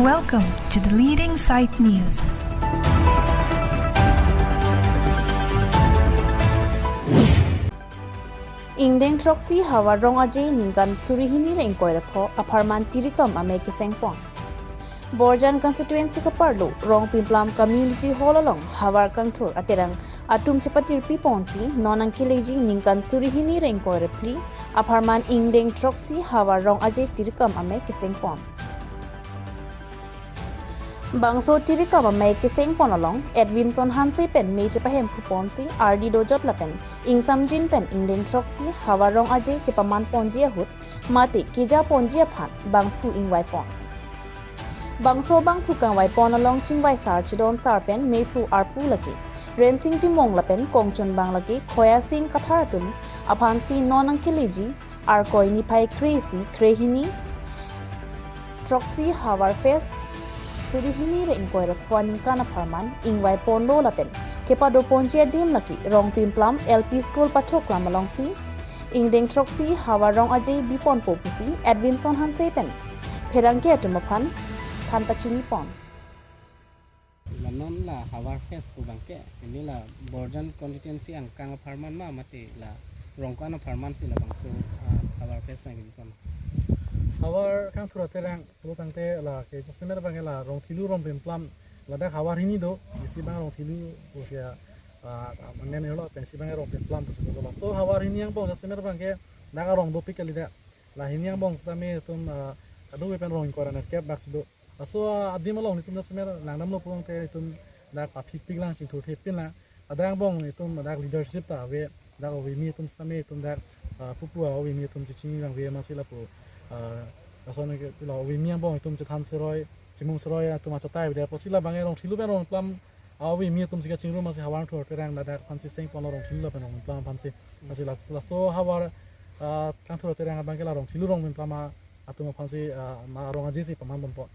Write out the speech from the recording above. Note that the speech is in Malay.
Welcome to the leading site news. Ingdeng troksi Havar Rong Aje ningkan surihini rengkoi rakho apharman Tirikam Amei kesengpon. Borjan constituency ka parlo Rong Pimplam community hall along Havar Kanthur aterang atum cepatir piponsi nonang kileji ningkan surihini rengkoi repli apharman Ingdeng troksi Havar Rong Aje Tirikam Amei kesengpon. Bangso Tirikam Amei kesengpon along Edwinson Hanse pen meje pahem kuponsi RD dojot lapen ingsamjin pen Ingdeng troksi Havar Rong Aje ke paman ponjia hut mati kija ponjia phan bangpu ingwai pon. Bangso bangpu kangwai pon along chingwai sar chidon sar pen mepu arpu laki rensing timong lapen kongchon bang laki khoya sing katharatum aphansi nonang kileji arkoi nipai kresi krehini troksi Havar Fest surihini rengkoi rakwa ningkan apharman ingwai pondo lapen kepado ponjia dim laki Rong Pimplam LP School pathoklam alongsi Ingdeng troksi Havar Rong Aje bipon popusi Edwinson Hanse pen pherangke atumaphan than pachini pon non la Havar Fest ko bangke ini la Borjan constituency ang kang apharman ma mati la rongkan apharman sila bangso Havar Fest ma gin kon Havar kang thura terang tu tangte la ke semer bangela rong thilu Rong Pimplam la da Havar hini do isi bang rong thilu usia manen elo pensi bang Rong Pimplam tu la so Havar hini yang bong semer bangke da rong do pikali da la hini yang bong tame tum adu pen rong ko ran kep bak do so adi malong ni tum semer langnam lo pong te tum da ka pik lang ching thu thepin la ada yang bong ni tum da leadership ta we da we mi tum tame tum da pupu we mi tum ching lang we ma sila pu asone ke la we mi bong tum chan seroi chimung seroi tum cha tai de posila bangai rong thilu ben rong plam we mi tum sika chingru ma se Havar thor terang da phansi seng pon rong thilu ben rong plam phansi asila so Havar kang thor terang bangai la rong thilu Rong Pimplam atuma phansi ma Rong Aje si paman bon po